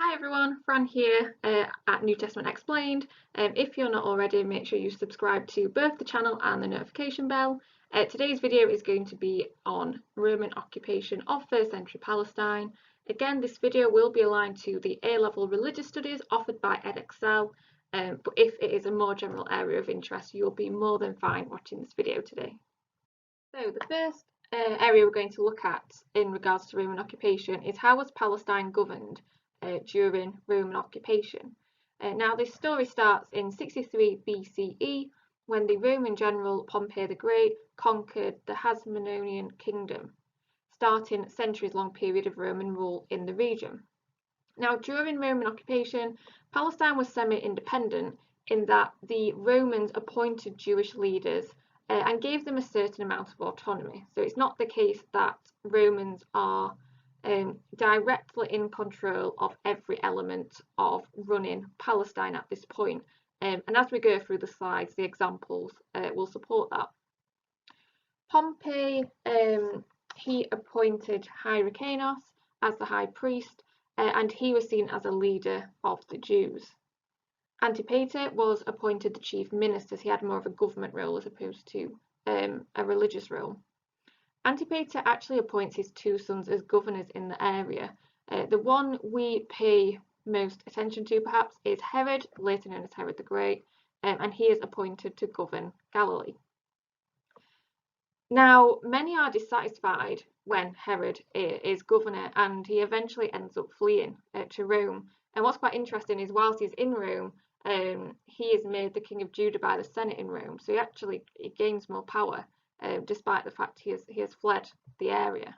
Hi everyone, Fran here at New Testament Explained. If you're not already, make sure you subscribe to both the channel and the notification bell. Today's video is going to be on Roman occupation of First Century Palestine. Again, this video will be aligned to the A-level religious studies offered by Edexcel, but if it is a more general area of interest, you'll be more than fine watching this video today. So the first area we're going to look at in regards to Roman occupation is how was Palestine governed during Roman occupation. Now this story starts in 63 BCE when the Roman general Pompey the Great conquered the Hasmonean kingdom, starting a centuries-long period of Roman rule in the region. Now during Roman occupation, Palestine was semi-independent in that the Romans appointed Jewish leaders and gave them a certain amount of autonomy. So it's not the case that Romans are directly in control of every element of running Palestine at this point. And as we go through the slides, the examples will support that. Pompey, he appointed Hyrcanos as the high priest, and he was seen as a leader of the Jews. Antipater was appointed the chief minister. He had more of a government role as opposed to a religious role. Antipater actually appoints his two sons as governors in the area. The one we pay most attention to perhaps is Herod, later known as Herod the Great, and he is appointed to govern Galilee. Now, many are dissatisfied when Herod is governor, and he eventually ends up fleeing to Rome. And what's quite interesting is whilst he's in Rome, he is made the king of Judah by the Senate in Rome, so he gains more power. Despite the fact he has fled the area.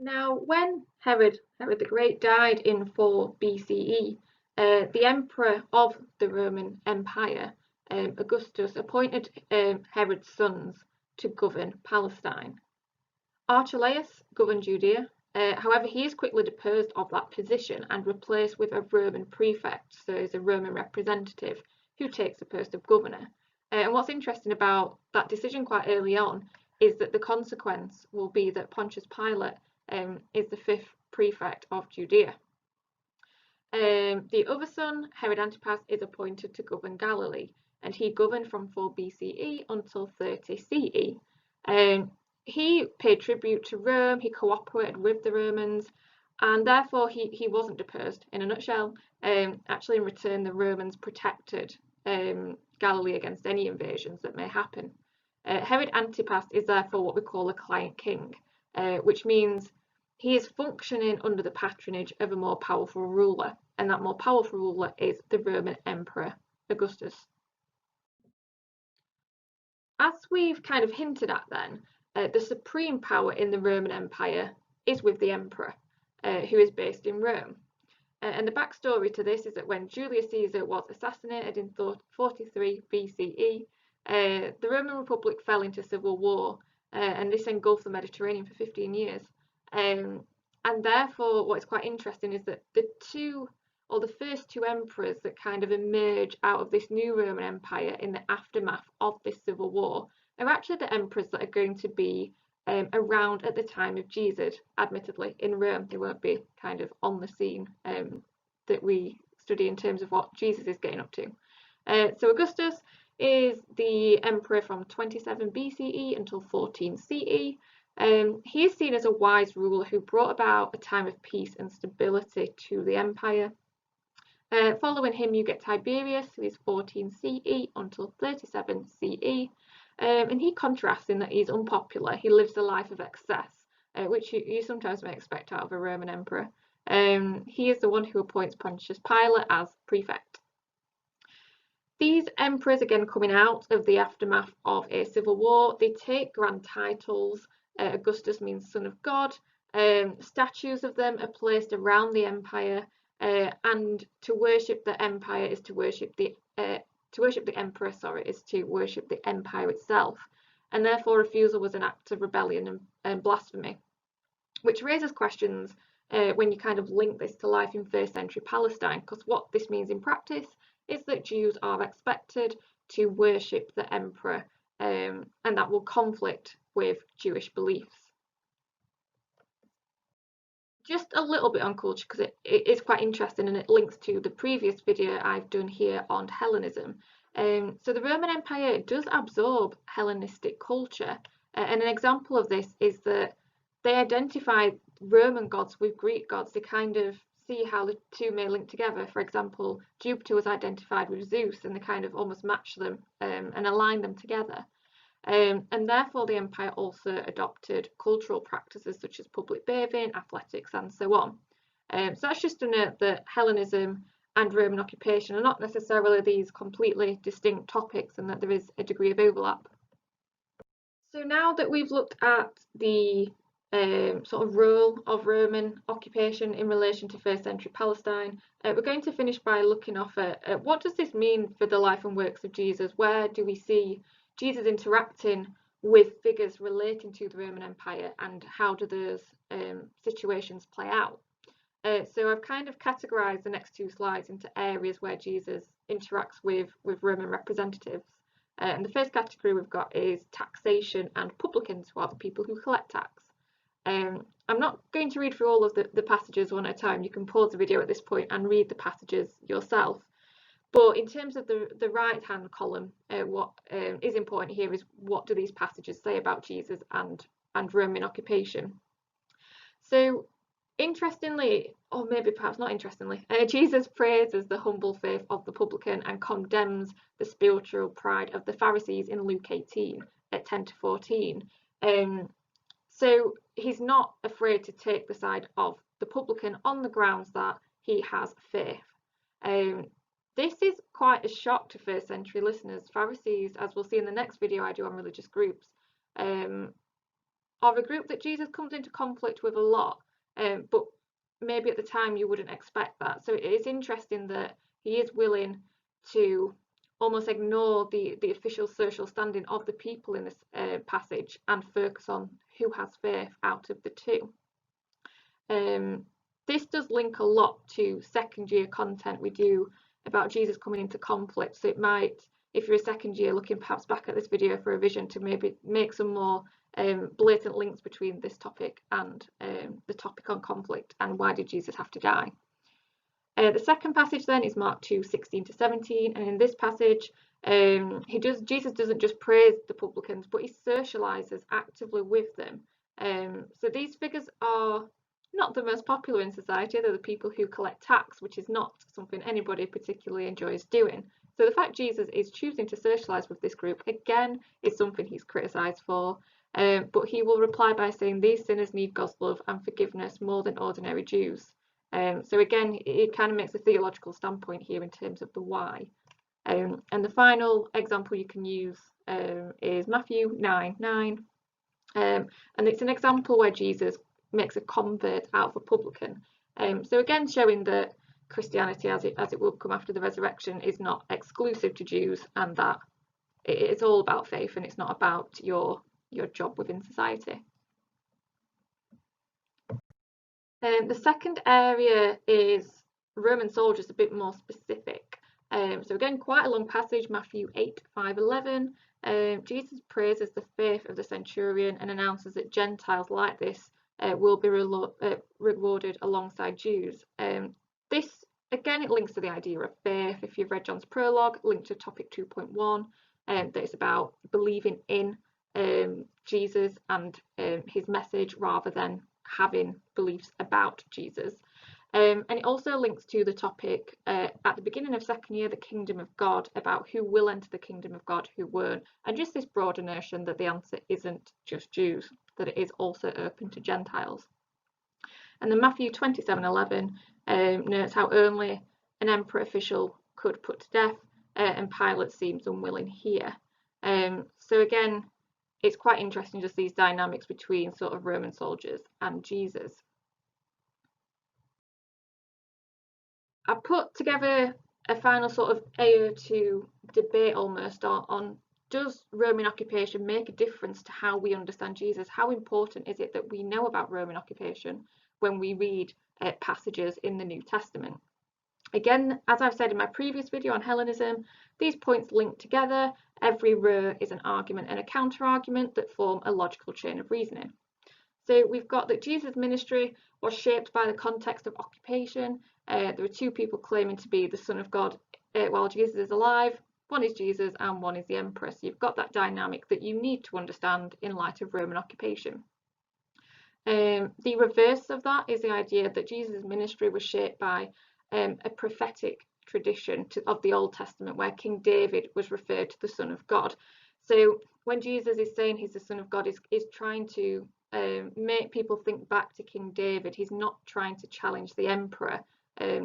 Now, when Herod the Great died in 4 BCE, the emperor of the Roman Empire, Augustus, appointed Herod's sons to govern Palestine. Archelaus governed Judea. However, he is quickly deposed of that position and replaced with a Roman prefect, so he's a Roman representative who takes the post of governor. And what's interesting about that decision quite early on is that the consequence will be that Pontius Pilate is the 5th prefect of Judea. The other son, Herod Antipas, is appointed to govern Galilee, and he governed from 4 BCE until 30 CE. He paid tribute to Rome, he cooperated with the Romans, and therefore he wasn't deposed. In a nutshell, actually in return the Romans protected Galilee against any invasions that may happen. Herod Antipas is therefore what we call a client king, which means he is functioning under the patronage of a more powerful ruler, and that more powerful ruler is the Roman Emperor Augustus. As we've kind of hinted at then, the supreme power in the Roman Empire is with the emperor, who is based in Rome. And the backstory to this is that when Julius Caesar was assassinated in 43 BCE, the Roman Republic fell into civil war, and this engulfed the Mediterranean for 15 years. And therefore, what is quite interesting is that the first two emperors that kind of emerge out of this new Roman Empire in the aftermath of this civil war are actually the emperors that are going to be around at the time of Jesus. Admittedly, in Rome, they won't be kind of on the scene that we study in terms of what Jesus is getting up to. So Augustus is the emperor from 27 BCE until 14 CE. He is seen as a wise ruler who brought about a time of peace and stability to the empire. Following him, you get Tiberius, who is 14 CE until 37 CE. And he contrasts in that he's unpopular. He lives a life of excess, which you sometimes may expect out of a Roman emperor. He is the one who appoints Pontius Pilate as prefect. These emperors, again coming out of the aftermath of a civil war, they take grand titles. Augustus means son of God. Statues of them are placed around the empire, and to worship the empire is to worship the emperor, is to worship the empire itself, and therefore refusal was an act of rebellion and blasphemy, which raises questions when you kind of link this to life in first century Palestine, because what this means in practice is that Jews are expected to worship the emperor, and that will conflict with Jewish beliefs. just a little bit on culture because it is quite interesting and it links to the previous video I've done here on Hellenism. So the Roman Empire does absorb Hellenistic culture, and an example of this is that they identify Roman gods with Greek gods to kind of see how the two may link together. For example, Jupiter was identified with Zeus, and they kind of almost match them and align them together. And therefore the empire also adopted cultural practices such as public bathing, athletics, and so on. So that's just to note that Hellenism and Roman occupation are not necessarily these completely distinct topics and that there is a degree of overlap. So now that we've looked at the sort of role of Roman occupation in relation to first century Palestine, we're going to finish by looking off at what does this mean for the life and works of Jesus? Where do we see Jesus interacting with figures relating to the Roman Empire, and how do those situations play out? So I've kind of categorised the next two slides into areas where Jesus interacts with Roman representatives. And the first category we've got is taxation and publicans, who are the people who collect tax. I'm not going to read through all of the passages one at a time. You can pause the video at this point and read the passages yourself. But in terms of the right-hand column, what is important here is what do these passages say about Jesus and Roman occupation. So interestingly, or maybe perhaps not interestingly, Jesus praises the humble faith of the publican and condemns the spiritual pride of the Pharisees in Luke 18 at 10 to 14. So he's not afraid to take the side of the publican on the grounds that he has faith. This is quite a shock to first century listeners. Pharisees, as we'll see in the next video I do on religious groups, are a group that Jesus comes into conflict with a lot, but maybe at the time you wouldn't expect that. So it is interesting that he is willing to almost ignore the official social standing of the people in this passage and focus on who has faith out of the two. This does link a lot to second year content we do about Jesus coming into conflict. So it might, if you're a second year looking perhaps back at this video for a revision, to maybe make some more blatant links between this topic and the topic on conflict and why did Jesus have to die. The second passage then is Mark 2:16 to 17, and in this passage Jesus doesn't just praise the publicans, but he socializes actively with them. So these figures are not the most popular in society. They're the people who collect tax, which is not something anybody particularly enjoys doing. So the fact Jesus is choosing to socialize with this group again is something he's criticized for. But he will reply by saying these sinners need God's love and forgiveness more than ordinary Jews. So again, it kind of makes a theological standpoint here in terms of the why. And the final example you can use is Matthew 9:9. And it's an example where Jesus makes a convert out of a publican. So again, showing that Christianity, as it will come after the resurrection, is not exclusive to Jews, and that it's all about faith and it's not about your job within society. The second area is Roman soldiers, a bit more specific. So again, quite a long passage, Matthew 8:5-11. Jesus praises the faith of the centurion and announces that Gentiles like this will be rewarded alongside Jews. This, again, it links to the idea of faith. If you've read John's prologue, linked to topic 2.1, that it's about believing in Jesus and his message rather than having beliefs about Jesus. And it also links to the topic at the beginning of second year, the kingdom of God, about who will enter the kingdom of God, who won't, and just this broader notion that the answer isn't just Jews, that it is also open to Gentiles. And then Matthew 27:11 notes how only an emperor official could put to death, and Pilate seems unwilling here. So again, it's quite interesting just these dynamics between sort of Roman soldiers and Jesus. I put together a final sort of AO2 debate almost on does Roman occupation make a difference to how we understand Jesus? How important is it that we know about Roman occupation when we read passages in the New Testament? Again, as I've said in my previous video on Hellenism, these points link together. Every row is an argument and a counter-argument that form a logical chain of reasoning. So we've got that Jesus' ministry was shaped by the context of occupation. There are two people claiming to be the Son of God while Jesus is alive. One is Jesus and one is the Emperor. So you've got that dynamic that you need to understand in light of Roman occupation. The reverse of that is the idea that Jesus' ministry was shaped by a prophetic tradition of the Old Testament, where King David was referred to the Son of God. So when Jesus is saying he's the Son of God, is trying to make people think back to King David. He's not trying to challenge the Emperor.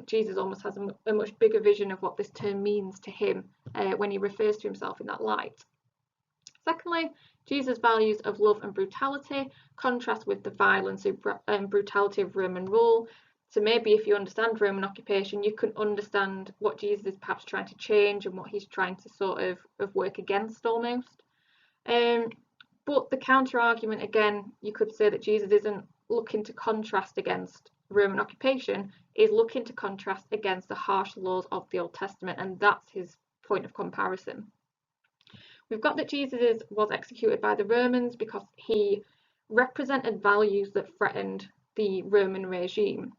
Jesus almost has a much bigger vision of what this term means to him when he refers to himself in that light. Secondly, Jesus' values of love and brutality contrast with the violence and brutality of Roman rule. So maybe if you understand Roman occupation, you can understand what Jesus is perhaps trying to change and what he's trying to sort of work against almost. But the counter argument, again, you could say that Jesus isn't looking to contrast against Roman occupation, is looking to contrast against the harsh laws of the Old Testament, and that's his point of comparison. We've got that Jesus was executed by the Romans because he represented values that threatened the Roman regime.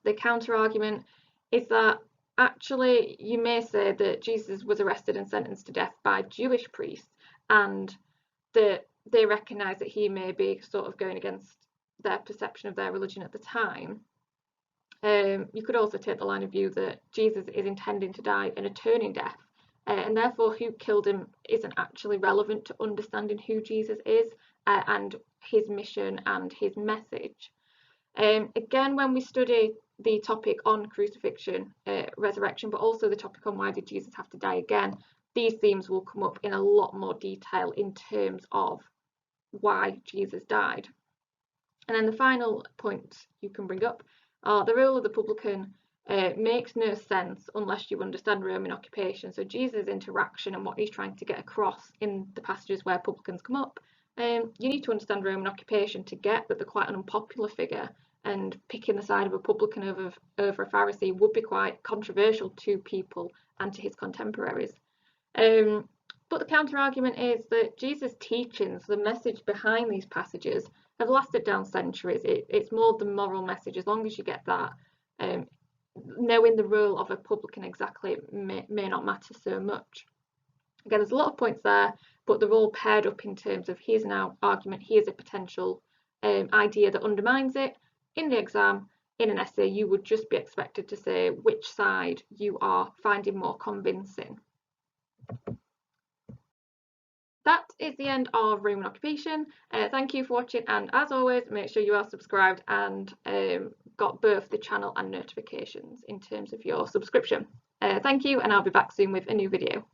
The counter-argument is that actually you may say that Jesus was arrested and sentenced to death by Jewish priests, and that they recognise that he may be sort of going against their perception of their religion at the time. You could also take the line of view that Jesus is intending to die an atoning death, and therefore who killed him isn't actually relevant to understanding who Jesus is and his mission and his message. Again, when we study the topic on crucifixion, resurrection, but also the topic on why did Jesus have to die again, these themes will come up in a lot more detail in terms of why Jesus died. And then the final point you can bring up are the role of the publican makes no sense unless you understand Roman occupation. So Jesus' interaction and what he's trying to get across in the passages where publicans come up, you need to understand Roman occupation to get that they're quite an unpopular figure, and picking the side of a publican over a Pharisee would be quite controversial to people and to his contemporaries. But the counter-argument is that Jesus' teachings, the message behind these passages, have lasted down centuries. It's more the moral message. As long as you get that, knowing the role of a publican exactly may not matter so much. Again, there's a lot of points there, but they're all paired up in terms of here's an argument, here's a potential idea that undermines it. In the exam, in an essay, you would just be expected to say which side you are finding more convincing. That is the end of Roman occupation. Thank you for watching, and as always, make sure you are subscribed and got both the channel and notifications in terms of your subscription. Thank you, and I'll be back soon with a new video.